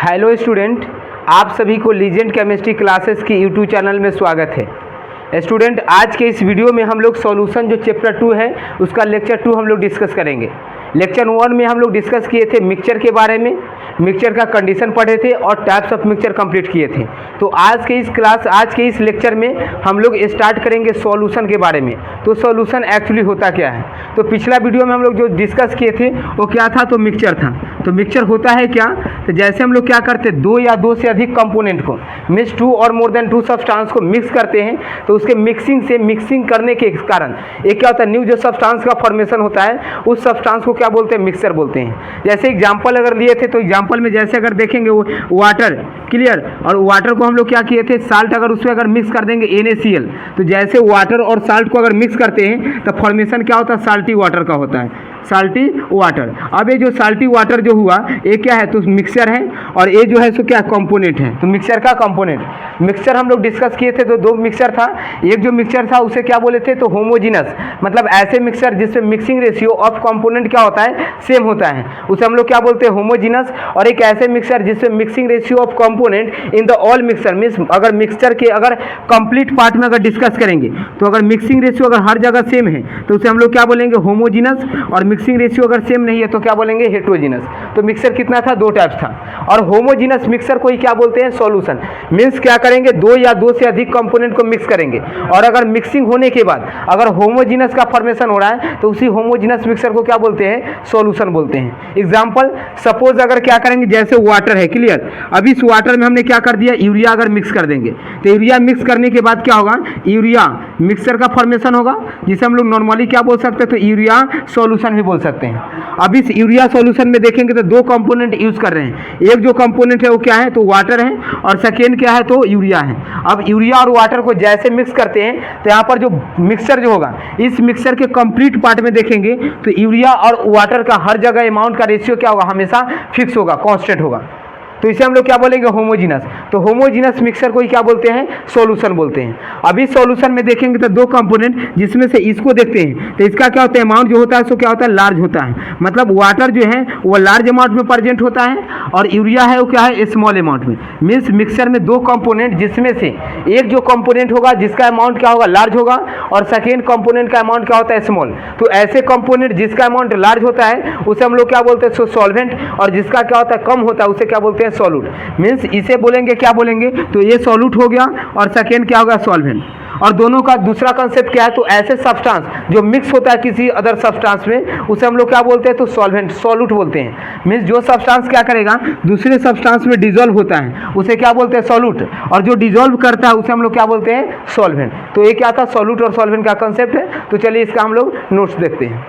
Hello student, आप सभी को लीजेंड केमिस्ट्री क्लासेस की यूट्यूब चैनल में स्वागत है। स्टूडेंट, आज के इस वीडियो में हम लोग सॉल्यूशन जो चैप्टर 2 है उसका लेक्चर 2 हम लोग डिस्कस करेंगे। लेक्चर 1 में हम लोग डिस्कस किए थे मिक्सचर के बारे में, मिक्सचर का कंडीशन पढ़े थे और टाइप्स ऑफ मिक्सचर कंप्लीट किए थे। तो आज के इस लेक्चर में हम लोग स्टार्ट करेंगे सॉल्यूशन के बारे में। तो सॉल्यूशन एक्चुअली होता क्या है? तो पिछला वीडियो में हम लोग जो डिस्कस किए थे वो क्या था? तो मिक्सचर था। तो मिक्सचर होता है क्या? तो जैसे हम लोग क्या करते हैं, दो या दो से अधिक कंपोनेंट को मीन्स 2 और मोर देन 2 सब्सटेंस को मिक्स करते हैं, तो उसके मिक्सिंग करने के कारण एक क्या होता है, न्यू जो सब्सटेंस का फॉर्मेशन होता है उस सब्सटेंस को क्या बोलते हैं? मिक्सचर बोलते हैं। जैसे एग्जांपल अगर लिए थे तो एग्जांपल में जैसे अगर देखेंगे वो वाटर, क्लियर, और वाटर को हम लोग क्या किए थे, साल्ट अगर उसमें अगर मिक्स कर देंगे NaCl, तो जैसे वाटर और साल्ट को अगर मिक्स करते हैं तो फॉर्मेशन क्या होता है? साल्टी वाटर का होता है, साल्टी वाटर। अब ये जो साल्टी वाटर जो हुआ ये क्या है? तो मिक्सचर है, और ये जो है सो क्या कंपोनेंट है? तो मिक्सचर का कंपोनेंट। मिक्सचर हम लोग डिस्कस किए थे तो दो मिक्सचर था। एक जो मिक्सचर था उसे क्या बोले थे? तो होमोजीनस, मतलब ऐसे मिक्सचर जिसमें मिक्सिंग रेशियो ऑफ कंपोनेंट क्या होता है? सेम होता है, उसे हम लोग क्या बोलते हैं? होमोजीनस। और एक ऐसे मिक्सचर जिसमें mixing ratio of component in the all mixture, means अगर मिक्सचर के अगर कंप्लीट पार्ट में अगर डिस्कस करेंगे तो अगर मिक्सिंग रेशियो अगर हर जगह सेम है तो उसे हम लोग क्या बोलेंगे? होमोजीनस। और मिक्सिंग रेशियो अगर सेम नहीं है तो क्या बोलेंगे? हेट्रोजीनस। तो मिक्सचर कितना था? 2 टाइप्स था। और होमोजीनस मिक्सचर को ही क्या बोलते हैं? सॉल्यूशन। मीन्स क्या करेंगे? 2 या 2 से अधिक कंपोनेंट को मिक्स करेंगे, और अगर मिक्सिंग होने के बाद अगर होमोजीनस का फॉर्मेशन हो रहा है तो उसी होमोजीनस मिक्सचर को क्या बोलते हैं? सॉल्यूशन बोलते हैं। एग्जांपल, सपोज अगर क्या करेंगे, जैसे वाटर है, क्लियर, अभी इस वाटर में हमने क्या कर दिया? यूरिया अगर मिक्स कर देंगे तो यूरिया मिक्स करने के बाद क्या होगा? यूरिया मिक्सचर का फॉर्मेशन होगा, जिसे हम लोग नॉर्मली क्या बोल सकते हैं? तो यूरिया सॉल्यूशन भी बोल सकते हैं। अब इस यूरिया सॉल्यूशन में देखेंगे तो 2 कंपोनेंट यूज कर रहे हैं। एक जो कंपोनेंट है वो क्या है? तो वाटर है, और सेकेंड क्या है? तो यूरिया है। अब यूरिया और वाटर को जैसे मिक्स करते हैं तो यहाँ पर जो मिक्सचर जो होगा, इस मिक्सचर के कंप्लीट पार्ट में देखेंगे तो यूरिया और वाटर का हर जगह अमाउंट का रेशियो क्या होगा? हमेशा फिक्स होगा, कांस्टेंट होगा। तो इसे हम लोग क्या बोलेंगे? होमोजीनस। तो होमोजीनस मिक्सचर को ही क्या बोलते हैं? सॉल्यूशन बोलते हैं। अभी सॉल्यूशन में देखेंगे तो 2 कंपोनेंट, जिसमें से इसको देखते हैं तो इसका क्या होता है? अमाउंट जो होता है सो क्या होता है? लार्ज होता है, मतलब वाटर जो है वो लार्ज अमाउंट में प्रेजेंट होता है, और यूरिया है वो क्या है? स्मॉल अमाउंट में। मीन्स मिक्सचर में 2 कंपोनेंट, जिसमें से एक जो कंपोनेंट होगा जिसका अमाउंट क्या होगा? लार्ज होगा, और सेकेंड कंपोनेंट का अमाउंट क्या होता है? स्मॉल। तो ऐसे कंपोनेंट जिसका अमाउंट लार्ज होता है उसे हम लोग क्या बोलते हैं? सॉल्वेंट। और जिसका क्या होता है? कम होता है उसे क्या बोलते हैं? सॉल्यूट। मीन्स इसे बोलेंगे क्या बोलेंगे? तो ये सॉल्यूट हो गया, और सेकेंड क्या होगा? सॉल्वेंट। और दोनों का दूसरा कंसेप्ट क्या है? तो ऐसे सब्सटेंस जो मिक्स होता है किसी अदर सब्सटेंस में उसे हम लोग क्या बोलते हैं? तो सॉल्वेंट, सॉल्यूट बोलते हैं। मीन्स जो सब्सटेंस क्या करेगा? दूसरे सब्सटेंस में डिजोल्व होता है उसे क्या बोलते हैं? सॉल्यूट। और जो डिजोल्व करता है उसे हम लोग क्या बोलते हैं? सॉल्वेंट। तो ये क्या था? सॉल्यूट और सॉल्वेंट का कंसेप्ट है। तो चलिए इसका हम लोग नोट्स देखते हैं।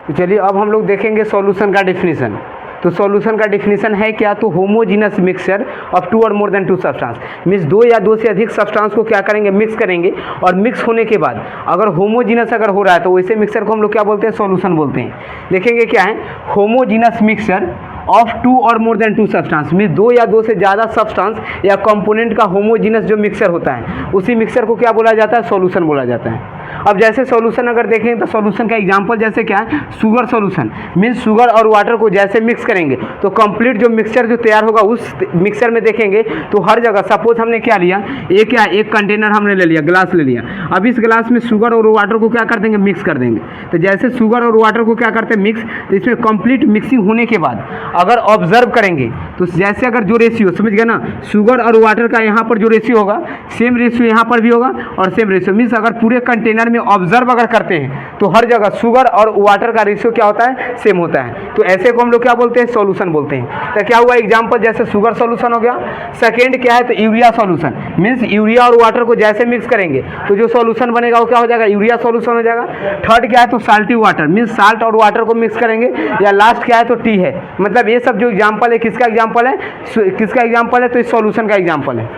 तो चलिए अब हम लोग देखेंगे सॉल्यूशन का डेफिनेशन। तो सॉल्यूशन का डेफिनेशन है क्या? तो होमोजीनस मिक्सचर ऑफ 2 और मोर देन 2 सब्सटेंस, मीन्स 2 या 2 से अधिक सब्सटेंस को क्या करेंगे? मिक्स करेंगे, और मिक्स होने के बाद अगर होमोजीनस अगर हो रहा है तो वैसे मिक्सचर को हम लोग क्या बोलते हैं? सॉल्यूशन बोलते हैं। देखेंगे क्या है? होमोजीनस मिक्सचर ऑफ 2 और मोर देन 2 सब्सटेंस, मीन्स 2 या 2 से ज़्यादा सब्सटेंस या कंपोनेंट का होमोजीनस जो मिक्सचर होता है उसी मिक्सचर को क्या बोला जाता है? सॉल्यूशन बोला जाता है। अब जैसे सॉल्यूशन अगर देखें तो सॉल्यूशन का एग्जांपल जैसे क्या है? Sugar solution. मीन्स शुगर और वाटर को जैसे मिक्स करेंगे तो कंप्लीट जो मिक्सचर जो तैयार होगा उस मिक्सचर में देखेंगे तो हर जगह, सपोज हमने क्या लिया, एक कंटेनर हमने ले लिया, ग्लास ले लिया। अब इस ग्लास में शुगर और वाटर को क्या कर देंगे? मिक्स कर देंगे। तो जैसे शुगर और वाटर को क्या करते हैं? मिक्स। तो इसमें कंप्लीट मिक्सिंग होने के बाद अगर ऑब्जर्व करेंगे तो जैसे अगर जो रेशियो, समझ गए ना, शुगर और वाटर का यहाँ पर जो रेशियो होगा सेम रेशियो यहाँ पर भी होगा, और सेम रेशियो। मीन्स अगर पूरे कंटेनर में ऑब्जर्व अगर करते हैं तो हर जगह शुगर और वाटर का रेशियो क्या होता है? सेम होता है। तो ऐसे को हम लोग क्या बोलते हैं? सॉल्यूशन बोलते हैं। तो क्या हुआ? एग्जांपल जैसे शुगर सॉल्यूशन हो गया। सेकेंड क्या है? तो यूरिया सॉल्यूशन। मीन्स यूरिया और वाटर को जैसे मिक्स करेंगे तो जो सॉल्यूशन बनेगा वो क्या हो जाएगा? यूरिया सॉल्यूशन हो जाएगा। थर्ड क्या है? तो साल्टी वाटर। मीन्स साल्ट और वाटर को मिक्स करेंगे। या लास्ट क्या है? तो टी है। मतलब ये सब जो एग्जाम्पल है किसका एग्जाम्पल है? किसका एग्जाम्पल है? तो इस सॉल्यूशन का एग्जाम्पल है।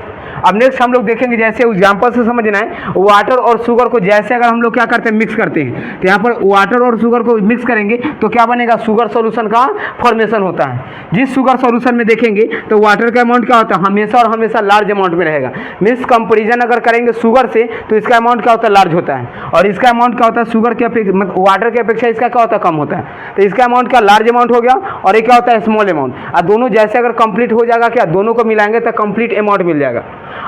अब नेक्स्ट हम लोग देखेंगे, जैसे एग्जाम्पल से समझना है, वाटर और शुगर को जैसे अगर हम लोग क्या करते हैं, मिक्स करते हैं, तो यहाँ पर वाटर और शुगर को मिक्स करेंगे तो क्या बनेगा, शुगर सॉल्यूशन का फॉर्मेशन होता है। जिस शुगर सॉल्यूशन में देखेंगे तो वाटर का अमाउंट क्या होता है, हमेशा और हमेशा लार्ज अमाउंट में रहेगा। मीन्स कंपेरिजन अगर करेंगे शुगर से तो इसका अमाउंट क्या होता है, लार्ज होता है, और इसका अमाउंट क्या होता है, शुगर के अपेक्षा मतलब वाटर के अपेक्षा इसका क्या होता है, कम होता है। तो इसका अमाउंट क्या लार्ज अमाउंट हो गया, और ये क्या होता है, स्मॉल अमाउंट। और दोनों जैसे अगर कंप्लीट हो जाएगा, क्या दोनों को मिलाएंगे तो कंप्लीट अमाउंट मिल जाएगा।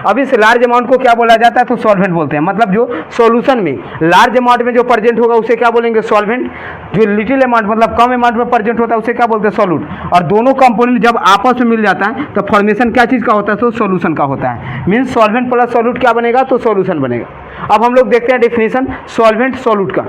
अब इस लार्ज अमाउंट को क्या बोला जाता है, तो सॉल्वेंट बोलते हैं। मतलब जो सॉल्यूशन में लार्ज अमाउंट में जो प्रेजेंट होगा उसे क्या बोलेंगे, सॉल्वेंट। जो लिटिल अमाउंट मतलब कम अमाउंट में प्रेजेंट होता है उसे क्या बोलते हैं, सॉल्यूट। और दोनों कंपोनेंट जब आपस में मिल जाता है तो फॉर्मेशन क्या चीज़ का होता है, तो सॉल्यूशन का होता है। मीन्स सॉल्वेंट प्लस सॉल्यूट क्या बनेगा, तो सॉल्यूशन बनेगा। अब हम लोग देखते हैं डेफिनेशन सॉल्वेंट सॉल्यूट का।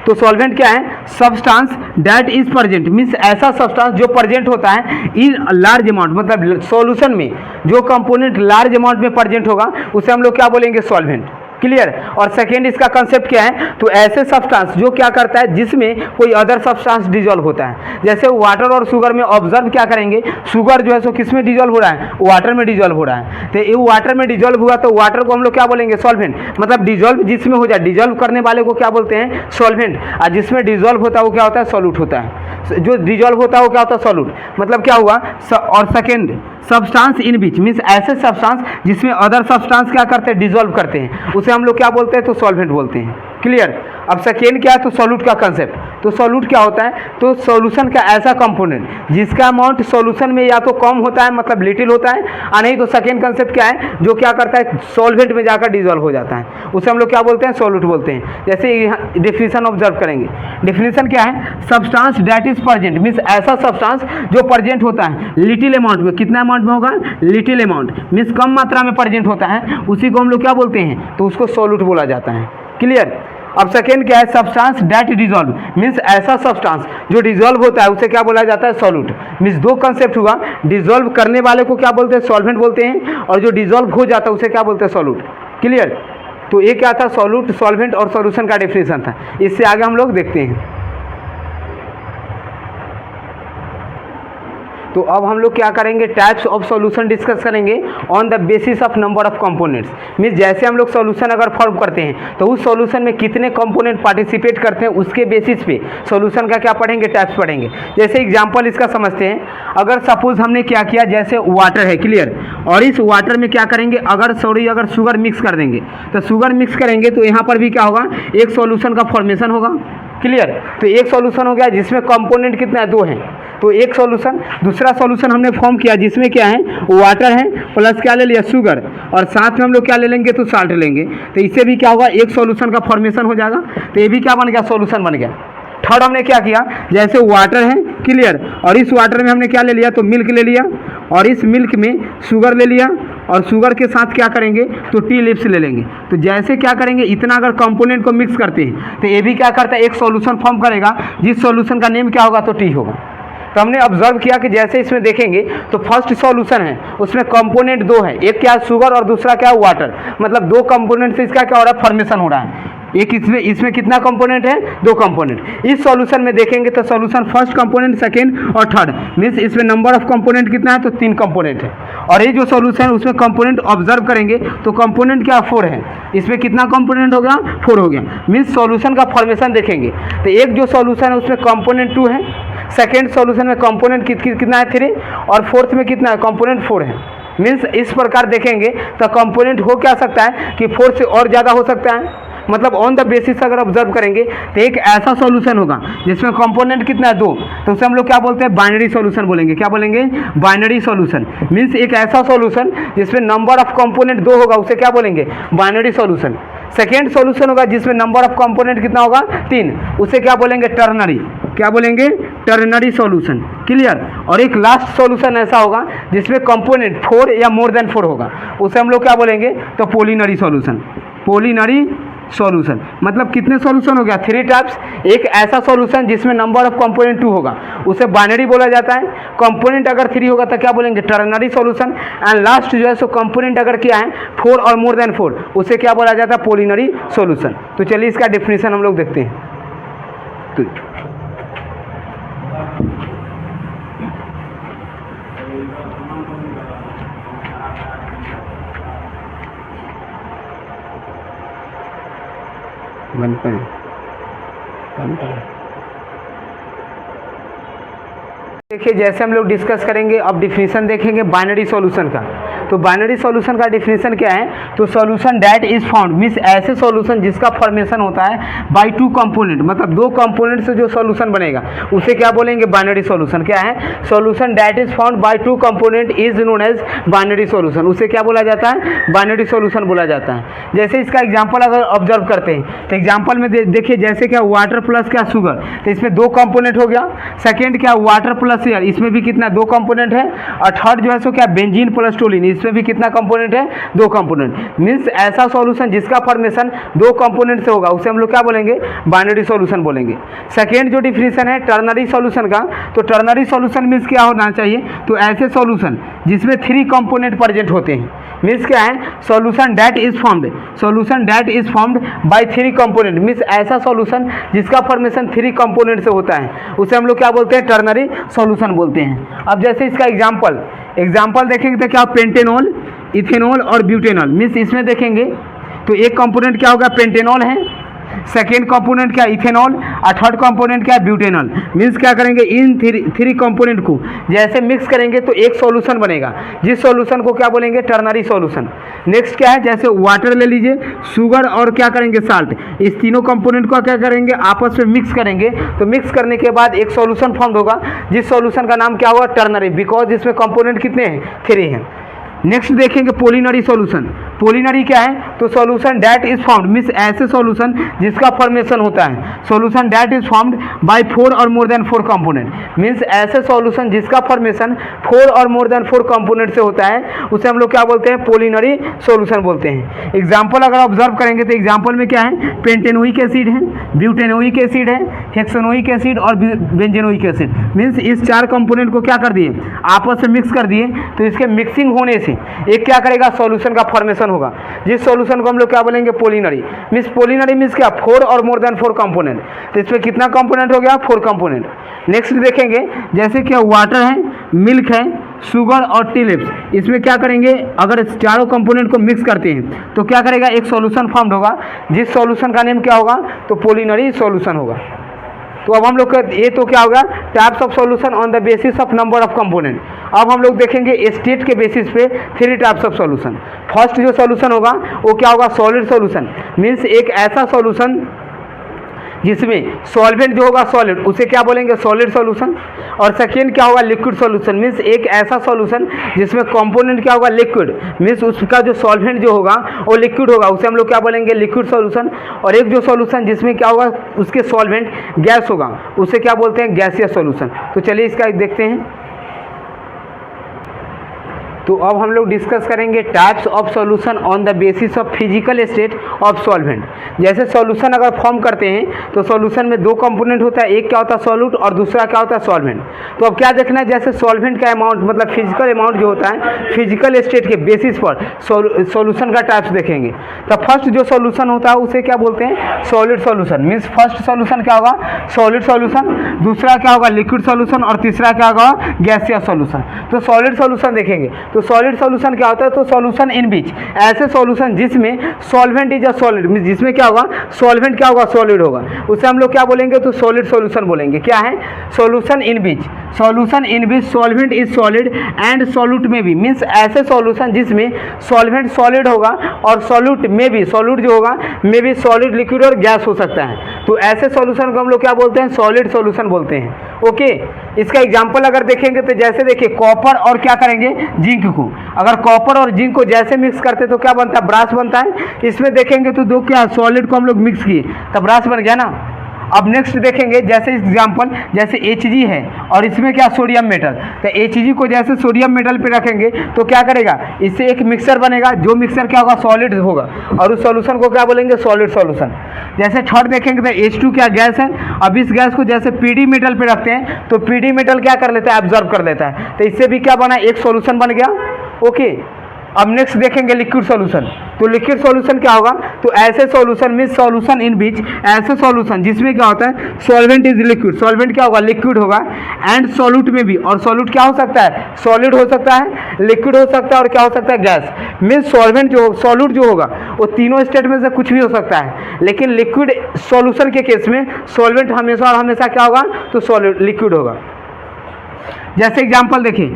तो सॉल्वेंट क्या है, substance that is present, means ऐसा सब्सटेंस जो प्रेजेंट होता है इन लार्ज अमाउंट, मतलब सॉल्यूशन में जो कंपोनेंट लार्ज अमाउंट में प्रेजेंट होगा उसे हम लोग क्या बोलेंगे, सॉल्वेंट। क्लियर। और सेकेंड इसका कंसेप्ट क्या है, तो ऐसे सब्सटेंस जो क्या करता है जिसमें कोई अदर सब्सटेंस डिजोल्व होता है। जैसे वाटर और शुगर में ऑब्जर्व क्या करेंगे, शुगर जो है सो किस में डिजोल्व हो रहा है, वाटर में डिजोल्व हो रहा है। तो ये वाटर में डिजोल्व हुआ तो वाटर को हम लोग क्या बोलेंगे, सॉल्वेंट। मतलब डिजोल्व जिसमें हो जाए, डिजोल्व करने वाले को क्या बोलते हैं, सॉल्वेंट। और जिसमें डिजोल्व होता है वो क्या होता है, सॉल्यूट होता है। जो डिजोल्व होता है वो क्या होता है, सॉल्यूट। मतलब क्या हुआ। और second substance in beach, means ऐसे सब्सटेंस जिसमें अदर सब्सटेंस क्या करते हैं, डिजोल्व करते हैं, उसे हम लोग क्या बोलते हैं, तो सॉल्वेंट बोलते हैं। क्लियर। अब सेकेंड क्या है, तो सॉल्यूट का कंसेप्ट। तो सॉल्यूट क्या होता है, तो सॉल्यूशन का ऐसा कंपोनेंट जिसका अमाउंट सॉल्यूशन में या तो कम होता है, मतलब लिटिल होता है, और नहीं तो सेकेंड कंसेप्ट क्या है, जो क्या करता है सॉल्वेंट में जाकर डिजोल्व हो जाता है, उसे हम लोग क्या बोलते हैं, सॉल्यूट बोलते हैं। जैसे यहाँ डेफिनेशन ऑब्जर्व करेंगे। डेफिनेशन क्या है, substance that is present, means ऐसा सब्सटेंस जो प्रेजेंट होता है लिटिल अमाउंट में। कितना अमाउंट में होगा, लिटिल अमाउंट, मीन्स कम मात्रा में प्रेजेंट होता है, उसी को हम लोग क्या बोलते हैं, तो उसको सॉल्यूट बोला जाता है। क्लियर। अब सेकेंड क्या है, सब्सटेंस दैट डिजोल्व, मीन्स ऐसा सब्सटेंस जो डिजोल्व होता है उसे क्या बोला जाता है, सॉल्यूट। मीन्स दो कंसेप्ट हुआ, डिजोल्व करने वाले को क्या बोलते हैं, सॉल्वेंट बोलते हैं, और जो डिजोल्व हो जाता है उसे क्या बोलते हैं, सॉल्यूट। क्लियर। तो ये क्या था, सॉल्यूट, सॉल्वेंट और सॉल्यूशन का डेफिनेशन था। इससे आगे हम लोग देखते हैं। तो अब हम लोग क्या करेंगे, टाइप्स ऑफ सॉल्यूशन डिस्कस करेंगे on the basis of number of components. Means जैसे हम लोग सॉल्यूशन अगर फॉर्म करते हैं तो उस सॉल्यूशन में कितने कंपोनेंट पार्टिसिपेट करते हैं उसके बेसिस पे सॉल्यूशन का क्या पढ़ेंगे, टाइप्स पढ़ेंगे। जैसे एग्जांपल इसका समझते हैं। अगर सपोज हमने क्या किया, जैसे वाटर है, क्लियर, और इस वाटर में क्या करेंगे, अगर शुगर मिक्स कर देंगे, तो शुगर मिक्स करेंगे तो यहाँ पर भी क्या होगा, एक सॉल्यूशन का फॉर्मेशन होगा। क्लियर। तो एक सॉल्यूशन हो गया जिसमें कंपोनेंट कितना है, दो हैं, तो एक सॉल्यूशन। दूसरा सॉल्यूशन हमने फॉर्म किया जिसमें क्या है, वाटर है प्लस क्या ले लिया, शुगर, और साथ में हम लोग क्या ले लेंगे, तो साल्ट लेंगे। तो इससे भी क्या होगा, एक सॉल्यूशन का फॉर्मेशन हो जाएगा। तो ये भी क्या बन गया, सॉल्यूशन बन गया। थर्ड हमने क्या किया, जैसे वाटर है, क्लियर, और इस वाटर में हमने क्या ले लिया, तो मिल्क ले लिया, और इस मिल्क में शुगर ले लिया, और शुगर के साथ क्या करेंगे, तो टी लिप्स ले लेंगे। तो जैसे क्या करेंगे, इतना अगर कंपोनेंट को मिक्स करते हैं तो ये भी क्या करता है, एक सॉल्यूशन फॉर्म करेगा, जिस सॉल्यूशन का नेम क्या होगा, तो टी होगा। तो हमने ऑब्जर्व किया कि जैसे इसमें देखेंगे तो फर्स्ट सॉल्यूशन है, उसमें कंपोनेंट दो है, एक क्या शुगर और दूसरा क्या वाटर। मतलब दो कंपोनेंट से इसका क्या हो रहा है, फॉर्मेशन हो रहा है। एक इसमें कितना कंपोनेंट है, दो कंपोनेंट। इस सॉल्यूशन में देखेंगे तो सॉल्यूशन फर्स्ट कंपोनेंट, सेकेंड और थर्ड, मीन्स इसमें नंबर ऑफ कंपोनेंट कितना है, तो 3 कंपोनेंट है। और ये जो सॉल्यूशन है उसमें कंपोनेंट ऑब्जर्व करेंगे तो कंपोनेंट क्या 4 है, इसमें कितना कंपोनेंट हो गया, 4 हो गया। मीन्स सॉल्यूशन का फॉर्मेशन देखेंगे तो एक जो सॉल्यूशन है उसमें कंपोनेंट 2 है, सेकेंड सॉल्यूशन में कंपोनेंट कितना है, 3, और फोर्थ में कितना है, कंपोनेंट 4 है। मीन्स इस प्रकार देखेंगे तो कंपोनेंट हो क्या सकता है कि 4 से और ज़्यादा हो सकता है। मतलब ऑन द बेसिस अगर ऑब्जर्व करेंगे तो एक ऐसा सॉल्यूशन होगा जिसमें कंपोनेंट कितना है, 2, तो उसे हम लोग क्या बोलते हैं, बाइनरी सॉल्यूशन बोलेंगे। क्या बोलेंगे, बाइनरी सॉल्यूशन। मीन्स एक ऐसा सॉल्यूशन जिसमें नंबर ऑफ कंपोनेंट 2 होगा उसे क्या बोलेंगे, बाइनरी सॉल्यूशन। सेकेंड सॉल्यूशन होगा जिसमें नंबर ऑफ कंपोनेंट कितना होगा, 3, उसे क्या बोलेंगे, टर्नरी। क्या बोलेंगे, टर्नरी सॉल्यूशन। क्लियर। और एक लास्ट सॉल्यूशन ऐसा होगा जिसमें कंपोनेंट 4 या मोर देन 4 होगा, उसे हम लोग क्या बोलेंगे, तो पॉलिनरी सॉल्यूशन। पॉलिनरी सॉल्यूशन मतलब कितने सॉल्यूशन हो गया, 3 टाइप्स। एक ऐसा सॉल्यूशन जिसमें नंबर ऑफ कंपोनेंट 2 होगा उसे बाइनरी बोला जाता है। कंपोनेंट अगर 3 होगा तो क्या बोलेंगे, टर्नरी सॉल्यूशन। एंड लास्ट जो है सो कंपोनेंट अगर क्या है 4 और मोर देन 4, उसे क्या बोला जाता है, पॉलिनरी सॉल्यूशन। तो चलिए इसका डेफिनेशन हम लोग देखते हैं। तो देखिए जैसे हम लोग डिस्कस करेंगे, अब डिफिनीशन देखेंगे बाइनरी सॉल्यूशन का। तो बाइनरी सॉल्यूशन का डिफिनीशन क्या है? तो solution that is found means ऐसे सॉल्यूशन जिसका फॉर्मेशन होता है बाय टू कंपोनेंट, मतलब दो कंपोनेंट से जो सॉल्यूशन बनेगा उसे क्या बोलेंगे? Binary solution. क्या है? Solution that is found by two component is known as binary solution. उसे क्या बोला जाता है? बाइनरी सॉल्यूशन बोला जाता है। जैसे इसका एग्जाम्पल अगर ऑब्जर्व करते हैं तो एग्जाम्पल में देखिए जैसे क्या वाटर प्लस क्या शुगर, तो इसमें दो कंपोनेंट हो गया। सेकेंड क्या वाटर प्लस एयर, इसमें भी कितना? दो कंपोनेंट है। और थर्ड जो है सो क्या बेंजीन प्लस टोलिन, इसमें भी कितना कंपोनेंट है? दो कंपोनेंट। मींस ऐसा सॉल्यूशन जिसका फॉर्मेशन दो कंपोनेंट से होगा उसे हम लोग क्या बोलेंगे? बाइनरी सॉल्यूशन बोलेंगे। सेकेंड जो डिफिनीशन है टर्नरी सॉल्यूशन का, तो टर्नरी सॉल्यूशन मींस क्या होना चाहिए? तो ऐसे सॉल्यूशन जिसमें थ्री कंपोनेंट प्रेजेंट होते हैं। मीन्स क्या है? Solution that is formed by three component, means ऐसा सॉल्यूशन जिसका फॉर्मेशन थ्री कंपोनेंट से होता है उसे हम लोग क्या बोलते हैं? टर्नरी सॉल्यूशन बोलते हैं। अब जैसे इसका एग्जाम्पल देखेंगे तो क्या? पेंटेनॉल, इथेनॉल और ब्यूटेनॉल। मीन्स इसमें देखेंगे तो एक कंपोनेंट क्या होगा? पेंटेनॉल है, सेकेंड कंपोनेंट क्या? इथेनॉल, और थर्ड कंपोनेंट क्या? ब्यूटेनॉल। मीन्स क्या करेंगे? इन थ्री कंपोनेंट को जैसे मिक्स करेंगे तो एक सॉल्यूशन बनेगा, जिस सॉल्यूशन को क्या बोलेंगे? Ternary solution. नेक्स्ट क्या है? जैसे वाटर ले लीजिए, शुगर और क्या करेंगे? साल्ट, इस तीनों कंपोनेंट को क्या करेंगे? आपस में मिक्स करेंगे। तो मिक्स करने के बाद एक सॉल्यूशन फॉर्म होगा, जिस सॉल्यूशन का नाम क्या होगा? टर्नरी, बिकॉज इसमें कंपोनेंट कितने हैं? थ्री हैं। नेक्स्ट देखेंगे पॉलिनरी सॉल्यूशन। पॉलिनरी क्या है? तो solution that is found means ऐसे सॉल्यूशन जिसका फॉर्मेशन होता है solution that is found by four और more than four component, means ऐसे सॉल्यूशन जिसका फॉर्मेशन फोर और मोर देन फोर कंपोनेंट से होता है उसे हम लोग क्या बोलते हैं? पॉलिनरी सॉल्यूशन बोलते हैं। एग्जाम्पल अगर ऑब्जर्व करेंगे तो एग्जाम्पल में क्या है? पेंटेनोइक एसिड है, ब्यूटेनोइक एसिड है, हेक्सेनोइक एसिड और बेंजेनोइक एसिड। मीन्स इस चार कंपोनेंट को क्या कर दिए? आपस में मिक्स कर दिए। तो इसके मिक्सिंग होने से एक क्या करेगा? सॉल्यूशन का फॉर्मेशन होगा, जिस सॉल्यूशन को हम लोग क्या बोलेंगे? पॉलिनरी। मींस पॉलिनरी मींस क्या? फोर और मोर देन फोर कंपोनेंट। तो इसमें कितना कंपोनेंट हो गया? Four component. नेक्स्ट देखेंगे जैसे क्या वाटर है, मिल्क है, शुगर और टी लिव्स। इसमें क्या करेंगे? अगर चारों कंपोनेंट को मिक्स करते हैं तो क्या करेगा? एक सॉल्यूशन फॉर्म होगा, जिस सॉल्यूशन का नेम क्या होगा? तो पॉलिनरी सॉल्यूशन होगा। तो अब हम लोग का ये तो क्या होगा? Types of solution on the basis of number of component. अब हम लोग देखेंगे स्टेट के बेसिस पे three types of solution. First जो सॉल्यूशन होगा वो क्या होगा? Solid solution. मीन्स एक ऐसा सॉल्यूशन जिसमें सॉल्वेंट जो होगा सॉलिड उसे क्या बोलेंगे? Solid solution. और सेकेंड क्या होगा? Liquid solution. मीन्स एक ऐसा सॉल्यूशन जिसमें कंपोनेंट क्या होगा? लिक्विड, मीन्स उसका जो सॉल्वेंट जो होगा वो लिक्विड होगा, उसे हम लोग क्या बोलेंगे? Liquid solution. और एक जो सॉल्यूशन जिसमें क्या होगा? उसके सॉल्वेंट गैस होगा, उसे क्या बोलते हैं? Gaseous solution. तो चलिए इसका देखते हैं। तो अब हम लोग डिस्कस करेंगे types of solution on the basis of physical state of solvent. जैसे सॉल्यूशन अगर फॉर्म करते हैं तो सॉल्यूशन में दो कंपोनेंट होता है, एक क्या होता है? सॉल्यूट और दूसरा क्या होता है? सॉल्वेंट। तो अब क्या देखना है? जैसे सॉल्वेंट का अमाउंट मतलब फिजिकल अमाउंट जो होता है फिजिकल स्टेट के बेसिस पर सॉल्यूशन का टाइप्स देखेंगे। तो फर्स्ट जो सॉल्यूशन होता है उसे क्या बोलते हैं? Solid solution. Means first solution क्या होगा? Solid solution. दूसरा क्या होगा? Liquid solution. और तीसरा क्या होगा? Gaseous solution. तो सॉलिड सॉल्यूशन देखेंगे तो सॉलिड सॉल्यूशन क्या होता है? तो सॉल्यूशन इन बीच, ऐसे सॉल्यूशन जिसमें सॉल्वेंट इज अ सॉलिड, जिसमें क्या होगा? सॉल्वेंट क्या होगा? सॉलिड होगा, उसे हम लोग क्या बोलेंगे? तो सॉलिड सॉल्यूशन बोलेंगे। क्या है? Solution in beach, solution in beach solvent is solid and solute में भी। मीन्स ऐसे सॉल्यूशन जिसमें सॉल्वेंट सॉलिड होगा और सॉल्यूट में भी, सॉल्यूट जो होगा में भी सॉलिड, लिक्विड और गैस हो सकता है। तो ऐसे सॉल्यूशन को हम लोग क्या बोलते हैं? सॉलिड सॉल्यूशन बोलते हैं। ओके, इसका एग्जाम्पल अगर देखेंगे तो जैसे देखिए कॉपर और क्या करेंगे? जिंक को। अगर कॉपर और जिंक को जैसे मिक्स करते तो क्या बनता है? ब्रास बनता है। इसमें देखेंगे तो दो क्या सॉलिड को हम लोग मिक्स किए तब ब्रास बन गया ना। अब नेक्स्ट देखेंगे जैसे एग्जाम्पल जैसे Hg है और इसमें क्या? Sodium metal. तो Hg को जैसे सोडियम मेटल पे रखेंगे तो क्या करेगा? इससे एक मिक्सर बनेगा, जो मिक्सर क्या होगा? सॉलिड होगा, और उस सॉल्यूशन को क्या बोलेंगे? Solid solution. जैसे थर्ड देखेंगे तो H2 क्या? गैस है। अब इस गैस को जैसे Pd मेटल पे रखते हैं तो Pd मेटल क्या कर लेता है? एब्जॉर्ब कर लेता है। तो इससे भी क्या बना? एक सॉल्यूशन बन गया। ओके, अब नेक्स्ट देखेंगे लिक्विड सॉल्यूशन। तो लिक्विड सॉल्यूशन क्या होगा, तो ऐसे सॉल्यूशन में सॉल्यूशन इन बीच, ऐसे सॉल्यूशन जिसमें क्या होता है सॉल्वेंट इज लिक्विड, सॉल्वेंट क्या होगा लिक्विड होगा, एंड सॉल्यूट में भी, और सॉल्यूट क्या हो सकता है सॉलिड हो सकता है, लिक्विड हो सकता है और क्या हो सकता है गैस। मीन्स सॉल्वेंट जो सॉल्यूट जो होगा वो तीनों स्टेट में से कुछ भी हो सकता है, लेकिन लिक्विड सॉल्यूशन के केस में सॉल्वेंट हमेशा और हमेशा क्या होगा तो सॉलिड लिक्विड होगा। जैसे एग्जांपल देखें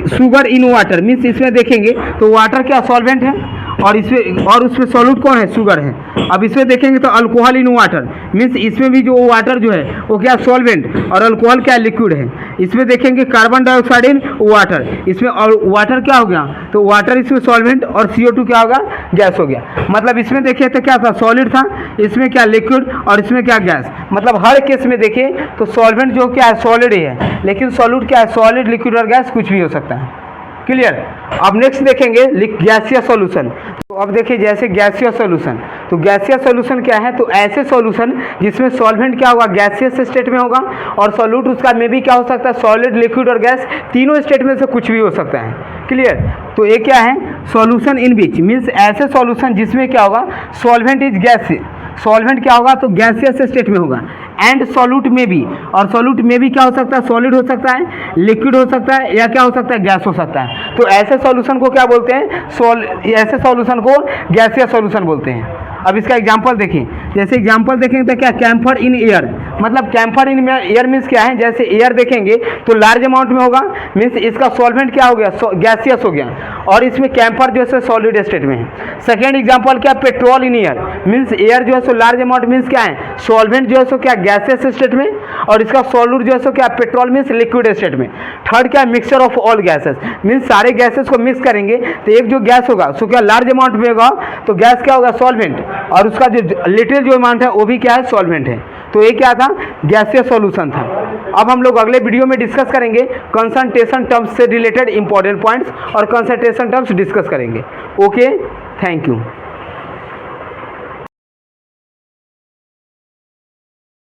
शुगर इन वाटर, मीन्स इसमें देखेंगे तो वाटर क्या सॉल्वेंट है और उसमें सॉल्यूट कौन है शुगर है। अब इसमें देखेंगे तो अल्कोहल इन वाटर, मीन्स इसमें भी जो वाटर जो है वो क्या सॉल्वेंट और अल्कोहल क्या लिक्विड है। इसमें देखेंगे कार्बन डाइऑक्साइड इन वाटर, इसमें और वाटर क्या हो गया तो वाटर इसमें सॉल्वेंट और CO2 क्या होगा गैस हो गया। मतलब इसमें देखिए तो क्या था सॉलिड था, इसमें क्या लिक्विड और इसमें क्या गैस। मतलब हर केस में देखें तो सॉल्वेंट जो क्या है सॉलिड ही है, लेकिन सॉल्यूट क्या है सॉलिड लिक्विड और गैस कुछ भी हो सकता है। क्लियर। अब नेक्स्ट देखेंगे गैसीय सॉल्यूशन। तो अब देखिए जैसे गैसीय सॉल्यूशन, तो गैसीय सॉल्यूशन क्या है तो ऐसे सॉल्यूशन जिसमें सॉल्वेंट क्या होगा गैसियस स्टेट में होगा और सॉल्यूट उसका में भी क्या हो सकता है सॉलिड लिक्विड और गैस, तीनों स्टेट में से कुछ भी हो सकता है। क्लियर। तो ये क्या है सॉल्यूशन इन बीच, मीन्स ऐसे सॉल्यूशन जिसमें क्या होगा सॉल्वेंट इज गैस, सॉल्वेंट क्या होगा तो गैसियस स्टेट में होगा, एंड सॉल्यूट में भी, और सॉल्यूट में भी क्या हो सकता है सॉलिड हो सकता है, लिक्विड हो सकता है या क्या हो सकता है गैस हो सकता है। तो ऐसे सॉल्यूशन को क्या बोलते हैं ऐसे सॉल्यूशन को गैसीय सॉल्यूशन बोलते हैं। अब इसका एग्जांपल देखिए, जैसे एग्जांपल देखेंगे तो क्या कैम्फर इन एयर, मतलब कैम्फर इन एयर मीन्स क्या है जैसे एयर देखेंगे तो लार्ज अमाउंट में होगा, मीन्स इसका सॉल्वेंट क्या हो गया गैसियस हो गया और इसमें कैम्फर जो है सॉलिड स्टेट में है। सेकेंड एग्जांपल क्या petrol in air, means air जो है सो लार्ज अमाउंट मीन्स क्या है सॉल्वेंट जो है सो क्या गैसियस स्टेट में और इसका सॉल्यूट जो है सो क्या पेट्रोल मीन्स लिक्विड स्टेट में। थर्ड क्या mixture of all gases, means सारे गैसेस को मिक्स करेंगे तो एक जो गैस होगा सो क्या लार्ज अमाउंट में होगा तो गैस क्या होगा सॉल्वेंट और उसका जो लिटिल जो अमाउंट है वो भी क्या है सॉल्वेंट है। तो ये क्या था गैसीय सॉल्यूशन था। अब हम लोग अगले वीडियो में डिस्कस करेंगे कंसंट्रेशन टर्म्स से रिलेटेड इंपॉर्टेंट पॉइंट्स और कंसंट्रेशन टर्म्स डिस्कस करेंगे। Okay, thank you.